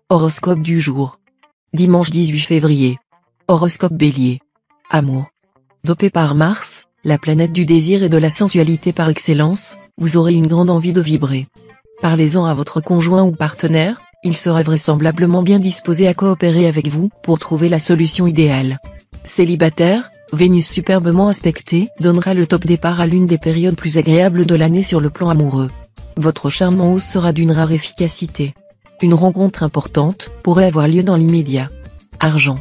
Horoscope du jour. Dimanche 18 février. Horoscope Bélier. Amour. Dopé par Mars, la planète du désir et de la sensualité par excellence, vous aurez une grande envie de vibrer. Parlez-en à votre conjoint ou partenaire, il sera vraisemblablement bien disposé à coopérer avec vous pour trouver la solution idéale. Célibataire, Vénus superbement aspectée donnera le top départ à l'une des périodes plus agréables de l'année sur le plan amoureux. Votre charme en hausse sera d'une rare efficacité. Une rencontre importante pourrait avoir lieu dans l'immédiat. Argent.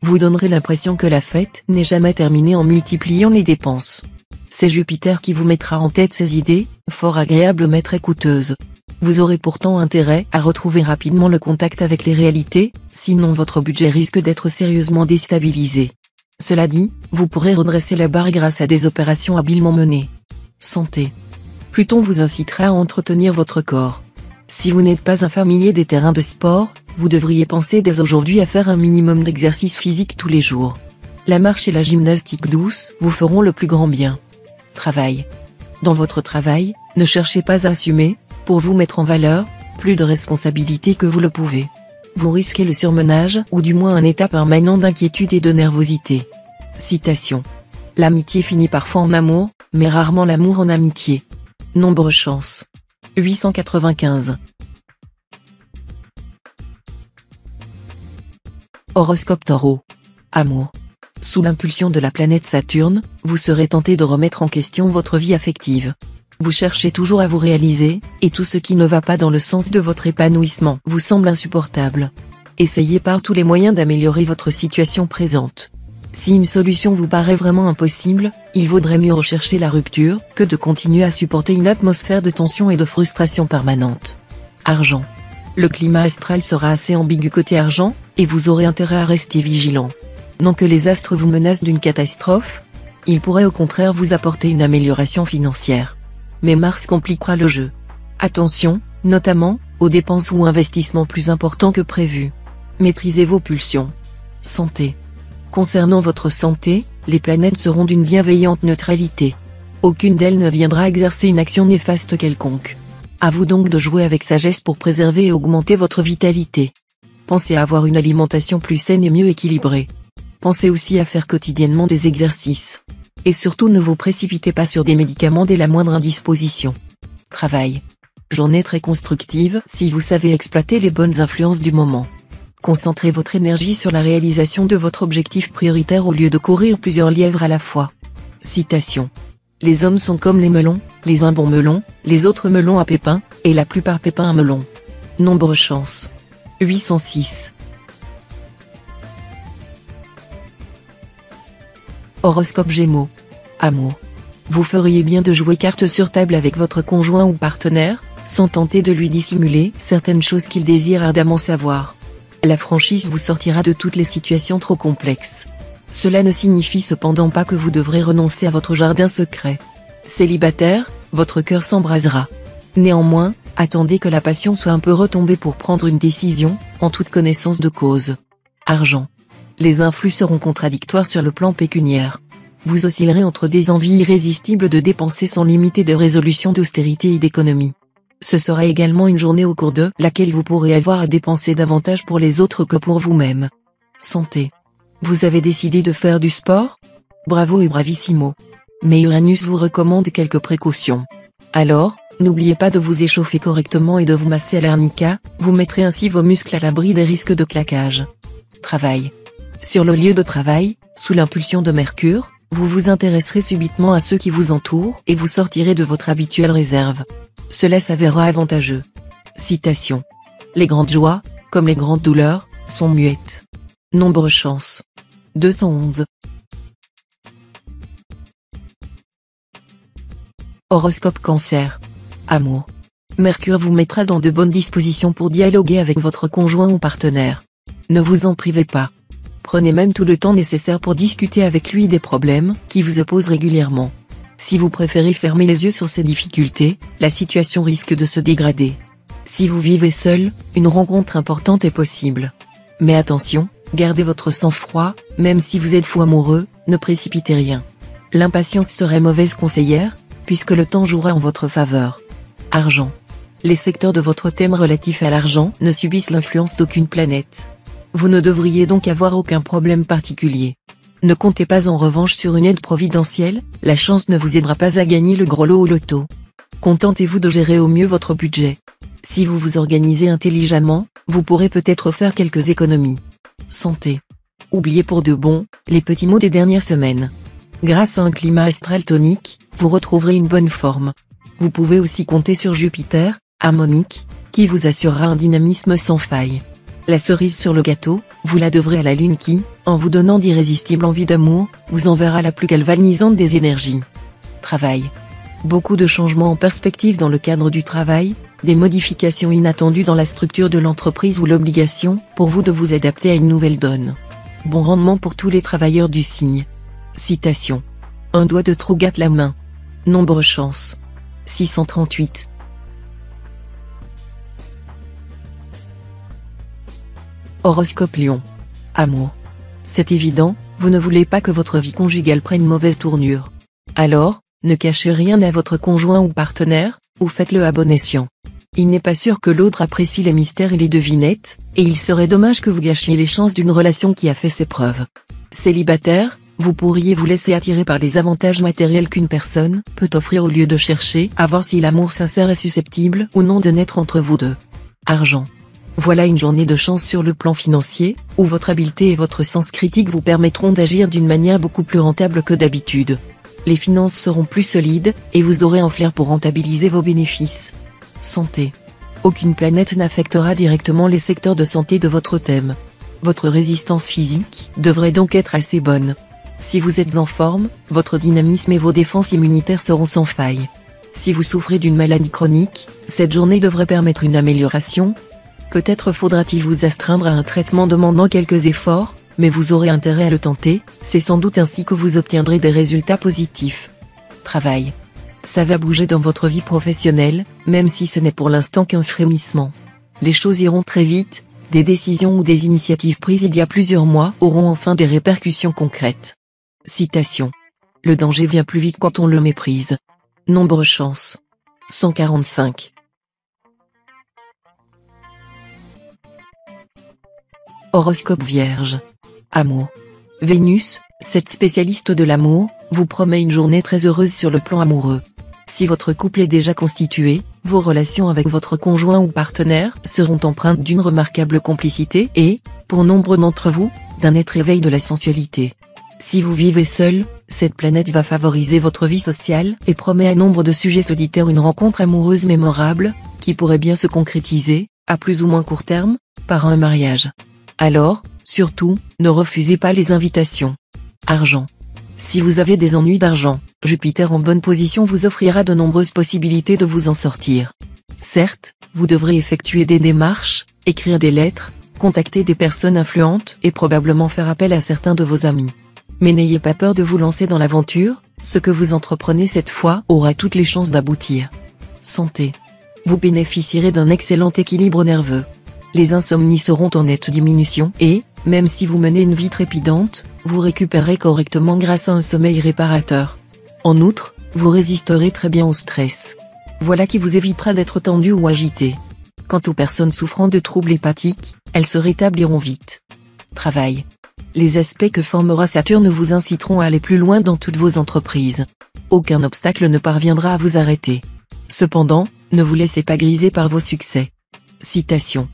Vous donnerez l'impression que la fête n'est jamais terminée en multipliant les dépenses. C'est Jupiter qui vous mettra en tête ces idées, fort agréables mais très coûteuses. Vous aurez pourtant intérêt à retrouver rapidement le contact avec les réalités, sinon votre budget risque d'être sérieusement déstabilisé. Cela dit, vous pourrez redresser la barre grâce à des opérations habilement menées. Santé. Pluton vous incitera à entretenir votre corps. Si vous n'êtes pas un familier des terrains de sport, vous devriez penser dès aujourd'hui à faire un minimum d'exercice physique tous les jours. La marche et la gymnastique douce vous feront le plus grand bien. Travail. Dans votre travail, ne cherchez pas à assumer, pour vous mettre en valeur, plus de responsabilités que vous le pouvez. Vous risquez le surmenage ou du moins un état permanent d'inquiétude et de nervosité. Citation. L'amitié finit parfois en amour, mais rarement l'amour en amitié. Nombre chance. 895. Horoscope Taureau. Amour. Sous l'impulsion de la planète Saturne, vous serez tenté de remettre en question votre vie affective. Vous cherchez toujours à vous réaliser, et tout ce qui ne va pas dans le sens de votre épanouissement vous semble insupportable. Essayez par tous les moyens d'améliorer votre situation présente. Si une solution vous paraît vraiment impossible, il vaudrait mieux rechercher la rupture que de continuer à supporter une atmosphère de tension et de frustration permanente. Argent. Le climat astral sera assez ambigu côté argent, et vous aurez intérêt à rester vigilant. Non que les astres vous menacent d'une catastrophe, ils pourraient au contraire vous apporter une amélioration financière. Mais Mars compliquera le jeu. Attention, notamment, aux dépenses ou investissements plus importants que prévu. Maîtrisez vos pulsions. Santé. Concernant votre santé, les planètes seront d'une bienveillante neutralité. Aucune d'elles ne viendra exercer une action néfaste quelconque. À vous donc de jouer avec sagesse pour préserver et augmenter votre vitalité. Pensez à avoir une alimentation plus saine et mieux équilibrée. Pensez aussi à faire quotidiennement des exercices. Et surtout ne vous précipitez pas sur des médicaments dès la moindre indisposition. Travail. Journée très constructive si vous savez exploiter les bonnes influences du moment. Concentrez votre énergie sur la réalisation de votre objectif prioritaire au lieu de courir plusieurs lièvres à la fois. Citation. Les hommes sont comme les melons, les uns bons melons, les autres melons à pépins, et la plupart pépins à melons. Nombre chance. 806. Horoscope Gémeaux. Amour. Vous feriez bien de jouer carte sur table avec votre conjoint ou partenaire, sans tenter de lui dissimuler certaines choses qu'il désire ardemment savoir. La franchise vous sortira de toutes les situations trop complexes. Cela ne signifie cependant pas que vous devrez renoncer à votre jardin secret. Célibataire, votre cœur s'embrasera. Néanmoins, attendez que la passion soit un peu retombée pour prendre une décision, en toute connaissance de cause. Argent. Les influx seront contradictoires sur le plan pécuniaire. Vous oscillerez entre des envies irrésistibles de dépenser sans limite et de résolutions d'austérité et d'économie. Ce sera également une journée au cours de laquelle vous pourrez avoir à dépenser davantage pour les autres que pour vous-même. Santé. Vous avez décidé de faire du sport? Bravo et bravissimo. Mais Uranus vous recommande quelques précautions. Alors, n'oubliez pas de vous échauffer correctement et de vous masser à l'arnica, vous mettrez ainsi vos muscles à l'abri des risques de claquage. Travail. Sur le lieu de travail, sous l'impulsion de Mercure, vous vous intéresserez subitement à ceux qui vous entourent et vous sortirez de votre habituelle réserve. Cela s'avérera avantageux. Citation. Les grandes joies, comme les grandes douleurs, sont muettes. Nombre chance. 211. Horoscope Cancer. Amour. Mercure vous mettra dans de bonnes dispositions pour dialoguer avec votre conjoint ou partenaire. Ne vous en privez pas. Prenez même tout le temps nécessaire pour discuter avec lui des problèmes qui vous opposent régulièrement. Si vous préférez fermer les yeux sur ces difficultés, la situation risque de se dégrader. Si vous vivez seul, une rencontre importante est possible. Mais attention, gardez votre sang-froid, même si vous êtes fou amoureux, ne précipitez rien. L'impatience serait mauvaise conseillère, puisque le temps jouera en votre faveur. Argent. Les secteurs de votre thème relatif à l'argent ne subissent l'influence d'aucune planète. Vous ne devriez donc avoir aucun problème particulier. Ne comptez pas en revanche sur une aide providentielle, la chance ne vous aidera pas à gagner le gros lot au loto. Contentez-vous de gérer au mieux votre budget. Si vous vous organisez intelligemment, vous pourrez peut-être faire quelques économies. Santé. Oubliez pour de bon, les petits maux des dernières semaines. Grâce à un climat astral tonique, vous retrouverez une bonne forme. Vous pouvez aussi compter sur Jupiter, harmonique, qui vous assurera un dynamisme sans faille. La cerise sur le gâteau, vous la devrez à la lune qui, en vous donnant d'irrésistibles envies d'amour, vous enverra la plus galvanisante des énergies. Travail. Beaucoup de changements en perspective dans le cadre du travail, des modifications inattendues dans la structure de l'entreprise ou l'obligation pour vous de vous adapter à une nouvelle donne. Bon rendement pour tous les travailleurs du signe. Citation. Un doigt de trop gâte la main. Nombre chance. 638. Horoscope Lion. Amour. C'est évident, vous ne voulez pas que votre vie conjugale prenne mauvaise tournure. Alors, ne cachez rien à votre conjoint ou partenaire, ou faites-le à bon escient. Il n'est pas sûr que l'autre apprécie les mystères et les devinettes, et il serait dommage que vous gâchiez les chances d'une relation qui a fait ses preuves. Célibataire, vous pourriez vous laisser attirer par les avantages matériels qu'une personne peut offrir au lieu de chercher à voir si l'amour sincère est susceptible ou non de naître entre vous deux. Argent. Voilà une journée de chance sur le plan financier, où votre habileté et votre sens critique vous permettront d'agir d'une manière beaucoup plus rentable que d'habitude. Les finances seront plus solides, et vous aurez un flair pour rentabiliser vos bénéfices. Santé. Aucune planète n'affectera directement les secteurs de santé de votre thème. Votre résistance physique devrait donc être assez bonne. Si vous êtes en forme, votre dynamisme et vos défenses immunitaires seront sans faille. Si vous souffrez d'une maladie chronique, cette journée devrait permettre une amélioration. Peut-être faudra-t-il vous astreindre à un traitement demandant quelques efforts, mais vous aurez intérêt à le tenter, c'est sans doute ainsi que vous obtiendrez des résultats positifs. Travail. Ça va bouger dans votre vie professionnelle, même si ce n'est pour l'instant qu'un frémissement. Les choses iront très vite, des décisions ou des initiatives prises il y a plusieurs mois auront enfin des répercussions concrètes. Citation. Le danger vient plus vite quand on le méprise. Nombre chance. 145. Horoscope Vierge. Amour. Vénus, cette spécialiste de l'amour, vous promet une journée très heureuse sur le plan amoureux. Si votre couple est déjà constitué, vos relations avec votre conjoint ou partenaire seront empreintes d'une remarquable complicité et, pour nombre d'entre vous, d'un net réveil de la sensualité. Si vous vivez seul, cette planète va favoriser votre vie sociale et promet à nombre de sujets solitaires une rencontre amoureuse mémorable, qui pourrait bien se concrétiser, à plus ou moins court terme, par un mariage. Alors, surtout, ne refusez pas les invitations. Argent. Si vous avez des ennuis d'argent, Jupiter en bonne position vous offrira de nombreuses possibilités de vous en sortir. Certes, vous devrez effectuer des démarches, écrire des lettres, contacter des personnes influentes et probablement faire appel à certains de vos amis. Mais n'ayez pas peur de vous lancer dans l'aventure, ce que vous entreprenez cette fois aura toutes les chances d'aboutir. Santé. Vous bénéficierez d'un excellent équilibre nerveux. Les insomnies seront en nette diminution et, même si vous menez une vie trépidante, vous récupérerez correctement grâce à un sommeil réparateur. En outre, vous résisterez très bien au stress. Voilà qui vous évitera d'être tendu ou agité. Quant aux personnes souffrant de troubles hépatiques, elles se rétabliront vite. Travail. Les aspects que formera Saturne vous inciteront à aller plus loin dans toutes vos entreprises. Aucun obstacle ne parviendra à vous arrêter. Cependant, ne vous laissez pas griser par vos succès. Citation.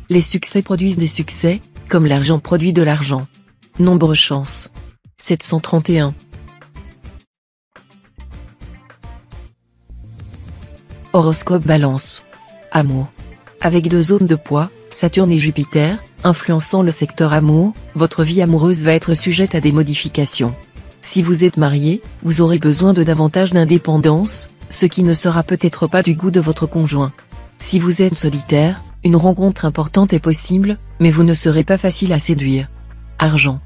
Les succès produisent des succès, comme l'argent produit de l'argent. Nombre chance. 731. Horoscope Balance. Amour. Avec deux zones de poids, Saturne et Jupiter, influençant le secteur amour, votre vie amoureuse va être sujette à des modifications. Si vous êtes marié, vous aurez besoin de davantage d'indépendance, ce qui ne sera peut-être pas du goût de votre conjoint. Si vous êtes solitaire, une rencontre importante est possible, mais vous ne serez pas facile à séduire. Argent.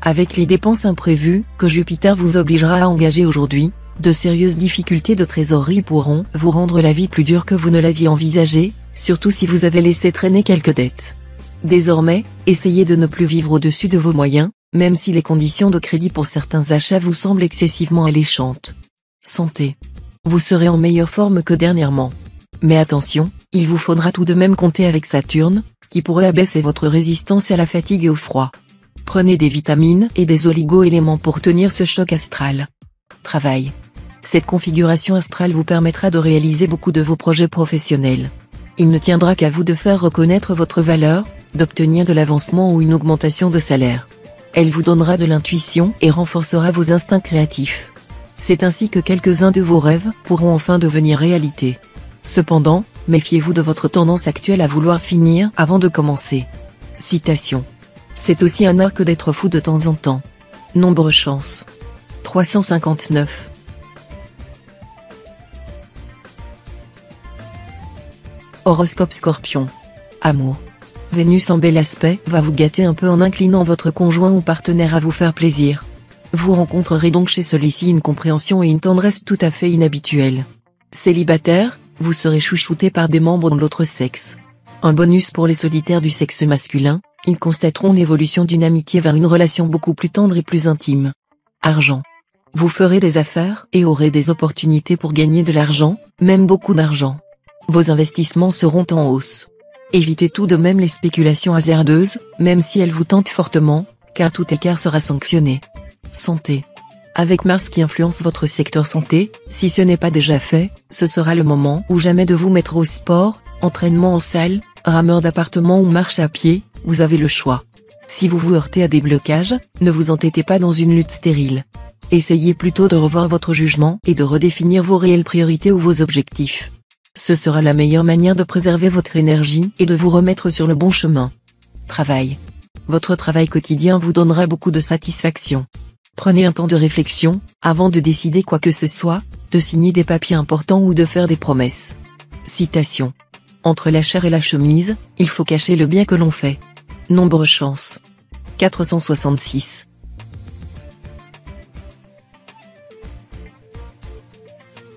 Avec les dépenses imprévues que Jupiter vous obligera à engager aujourd'hui, de sérieuses difficultés de trésorerie pourront vous rendre la vie plus dure que vous ne l'aviez envisagé, surtout si vous avez laissé traîner quelques dettes. Désormais, essayez de ne plus vivre au-dessus de vos moyens, même si les conditions de crédit pour certains achats vous semblent excessivement alléchantes. Santé. Vous serez en meilleure forme que dernièrement. Mais attention, il vous faudra tout de même compter avec Saturne, qui pourrait abaisser votre résistance à la fatigue et au froid. Prenez des vitamines et des oligo-éléments pour tenir ce choc astral. Travail. Cette configuration astrale vous permettra de réaliser beaucoup de vos projets professionnels. Il ne tiendra qu'à vous de faire reconnaître votre valeur, d'obtenir de l'avancement ou une augmentation de salaire. Elle vous donnera de l'intuition et renforcera vos instincts créatifs. C'est ainsi que quelques-uns de vos rêves pourront enfin devenir réalité. Cependant, méfiez-vous de votre tendance actuelle à vouloir finir avant de commencer. Citation. C'est aussi un art que d'être fou de temps en temps. Nombre chance. 359. Horoscope Scorpion. Amour. Vénus en bel aspect va vous gâter un peu en inclinant votre conjoint ou partenaire à vous faire plaisir. Vous rencontrerez donc chez celui-ci une compréhension et une tendresse tout à fait inhabituelles. Célibataire, vous serez chouchouté par des membres de l'autre sexe. Un bonus pour les solitaires du sexe masculin, ils constateront l'évolution d'une amitié vers une relation beaucoup plus tendre et plus intime. Argent. Vous ferez des affaires et aurez des opportunités pour gagner de l'argent, même beaucoup d'argent. Vos investissements seront en hausse. Évitez tout de même les spéculations hasardeuses, même si elles vous tentent fortement, car tout écart sera sanctionné. Santé. Avec Mars qui influence votre secteur santé, si ce n'est pas déjà fait, ce sera le moment ou jamais de vous mettre au sport, entraînement en salle, rameur d'appartement ou marche à pied, vous avez le choix. Si vous vous heurtez à des blocages, ne vous entêtez pas dans une lutte stérile. Essayez plutôt de revoir votre jugement et de redéfinir vos réelles priorités ou vos objectifs. Ce sera la meilleure manière de préserver votre énergie et de vous remettre sur le bon chemin. Travail. Votre travail quotidien vous donnera beaucoup de satisfaction. Prenez un temps de réflexion, avant de décider quoi que ce soit, de signer des papiers importants ou de faire des promesses. Citation. Entre la chair et la chemise, il faut cacher le bien que l'on fait. Nombre chance. 466.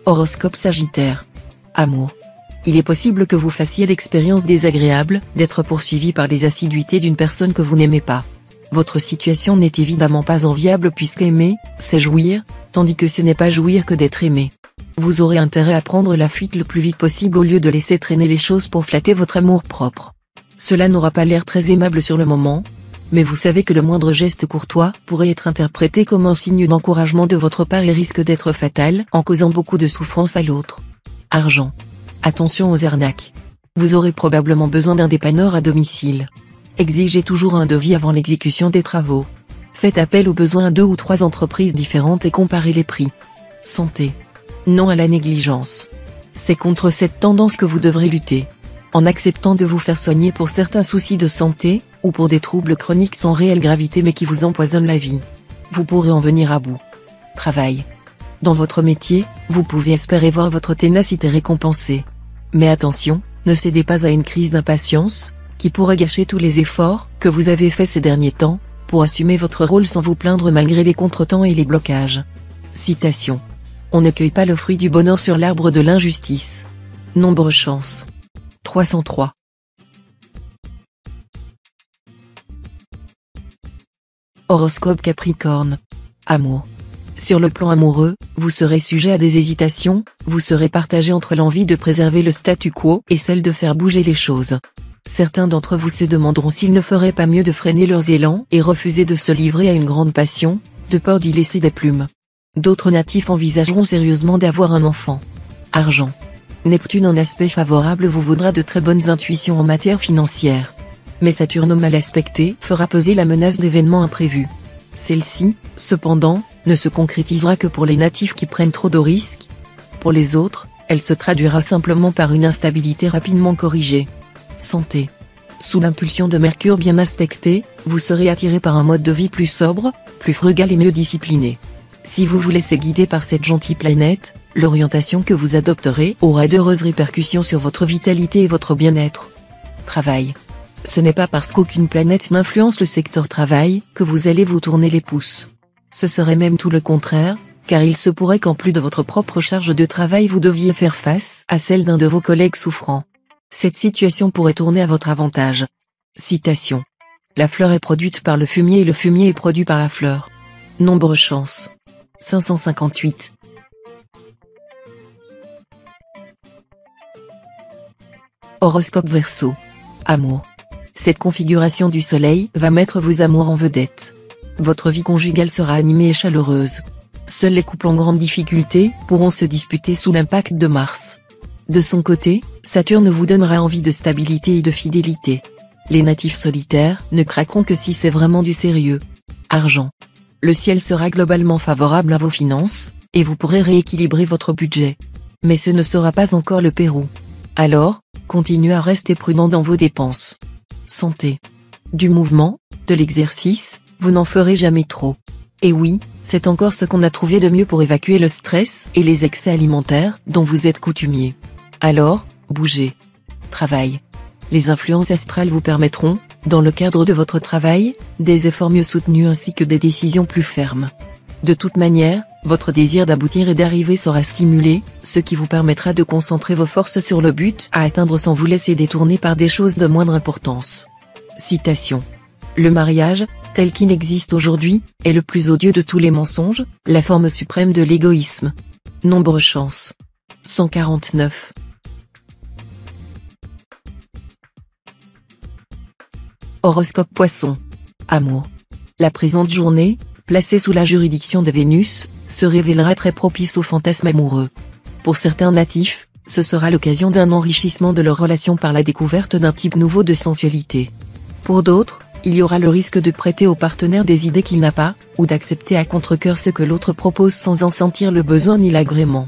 Horoscope Sagittaire. Amour. Il est possible que vous fassiez l'expérience désagréable d'être poursuivi par les assiduités d'une personne que vous n'aimez pas. Votre situation n'est évidemment pas enviable puisqu'aimer, c'est jouir, tandis que ce n'est pas jouir que d'être aimé. Vous aurez intérêt à prendre la fuite le plus vite possible au lieu de laisser traîner les choses pour flatter votre amour-propre. Cela n'aura pas l'air très aimable sur le moment, mais vous savez que le moindre geste courtois pourrait être interprété comme un signe d'encouragement de votre part et risque d'être fatal en causant beaucoup de souffrance à l'autre. Argent. Attention aux arnaques. Vous aurez probablement besoin d'un dépanneur à domicile. Exigez toujours un devis avant l'exécution des travaux. Faites appel aux besoins à 2 ou 3 entreprises différentes et comparez les prix. Santé. Non à la négligence. C'est contre cette tendance que vous devrez lutter. En acceptant de vous faire soigner pour certains soucis de santé, ou pour des troubles chroniques sans réelle gravité mais qui vous empoisonnent la vie. Vous pourrez en venir à bout. Travail. Dans votre métier, vous pouvez espérer voir votre ténacité récompensée. Mais attention, ne cédez pas à une crise d'impatience, qui pourrait gâcher tous les efforts que vous avez faits ces derniers temps, pour assumer votre rôle sans vous plaindre malgré les contretemps et les blocages. Citation. On ne cueille pas le fruit du bonheur sur l'arbre de l'injustice. Nombre chance. 303. Horoscope Capricorne. Amour. Sur le plan amoureux, vous serez sujet à des hésitations, vous serez partagé entre l'envie de préserver le statu quo et celle de faire bouger les choses. Certains d'entre vous se demanderont s'ils ne feraient pas mieux de freiner leurs élans et refuser de se livrer à une grande passion, de peur d'y laisser des plumes. D'autres natifs envisageront sérieusement d'avoir un enfant. Argent. Neptune en aspect favorable vous vaudra de très bonnes intuitions en matière financière. Mais Saturne mal aspecté fera peser la menace d'événements imprévus. Celle-ci, cependant, ne se concrétisera que pour les natifs qui prennent trop de risques. Pour les autres, elle se traduira simplement par une instabilité rapidement corrigée. Santé. Sous l'impulsion de Mercure bien aspecté, vous serez attiré par un mode de vie plus sobre, plus frugal et mieux discipliné. Si vous vous laissez guider par cette gentille planète, l'orientation que vous adopterez aura d'heureuses répercussions sur votre vitalité et votre bien-être. Travail. Ce n'est pas parce qu'aucune planète n'influence le secteur travail que vous allez vous tourner les pouces. Ce serait même tout le contraire, car il se pourrait qu'en plus de votre propre charge de travail vous deviez faire face à celle d'un de vos collègues souffrant. Cette situation pourrait tourner à votre avantage. Citation. La fleur est produite par le fumier et le fumier est produit par la fleur. Nombre chance. 558. Horoscope Verseau. Amour. Cette configuration du soleil va mettre vos amours en vedette. Votre vie conjugale sera animée et chaleureuse. Seuls les couples en grande difficulté pourront se disputer sous l'impact de Mars. De son côté, Saturne vous donnera envie de stabilité et de fidélité. Les natifs solitaires ne craqueront que si c'est vraiment du sérieux. Argent. Le ciel sera globalement favorable à vos finances, et vous pourrez rééquilibrer votre budget. Mais ce ne sera pas encore le Pérou. Alors, continuez à rester prudent dans vos dépenses. Santé. Du mouvement, de l'exercice, vous n'en ferez jamais trop. Et oui, c'est encore ce qu'on a trouvé de mieux pour évacuer le stress et les excès alimentaires dont vous êtes coutumier. Alors, bougez. Travail. Les influences astrales vous permettront, dans le cadre de votre travail, des efforts mieux soutenus ainsi que des décisions plus fermes. De toute manière, votre désir d'aboutir et d'arriver sera stimulé, ce qui vous permettra de concentrer vos forces sur le but à atteindre sans vous laisser détourner par des choses de moindre importance. Citation. Le mariage, tel qu'il existe aujourd'hui, est le plus odieux de tous les mensonges, la forme suprême de l'égoïsme. Nombre chance. 149. Horoscope Poisson. Amour. La présente journée, placée sous la juridiction de Vénus, se révélera très propice aux fantasmes amoureux. Pour certains natifs, ce sera l'occasion d'un enrichissement de leur relation par la découverte d'un type nouveau de sensualité. Pour d'autres, il y aura le risque de prêter au partenaire des idées qu'il n'a pas, ou d'accepter à contre-cœur ce que l'autre propose sans en sentir le besoin ni l'agrément.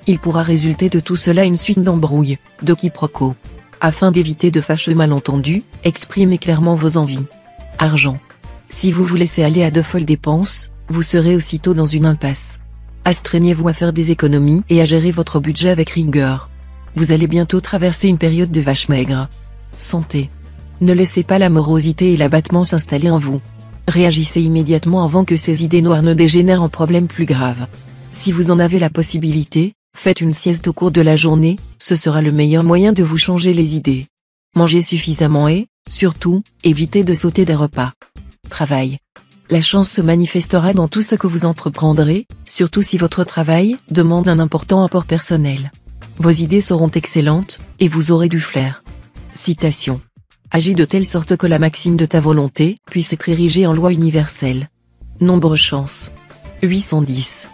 Il pourra résulter de tout cela une suite d'embrouilles, de quiproquos. Afin d'éviter de fâcheux malentendus, exprimez clairement vos envies. Argent. Si vous vous laissez aller à de folles dépenses, vous serez aussitôt dans une impasse. Astreignez-vous à faire des économies et à gérer votre budget avec rigueur. Vous allez bientôt traverser une période de vache maigre. Santé. Ne laissez pas la morosité et l'abattement s'installer en vous. Réagissez immédiatement avant que ces idées noires ne dégénèrent en problèmes plus graves. Si vous en avez la possibilité, faites une sieste au cours de la journée, ce sera le meilleur moyen de vous changer les idées. Mangez suffisamment et, surtout, évitez de sauter des repas. Travail. La chance se manifestera dans tout ce que vous entreprendrez, surtout si votre travail demande un important apport personnel. Vos idées seront excellentes, et vous aurez du flair. Citation. Agis de telle sorte que la maxime de ta volonté puisse être érigée en loi universelle. Nombre chance. 810.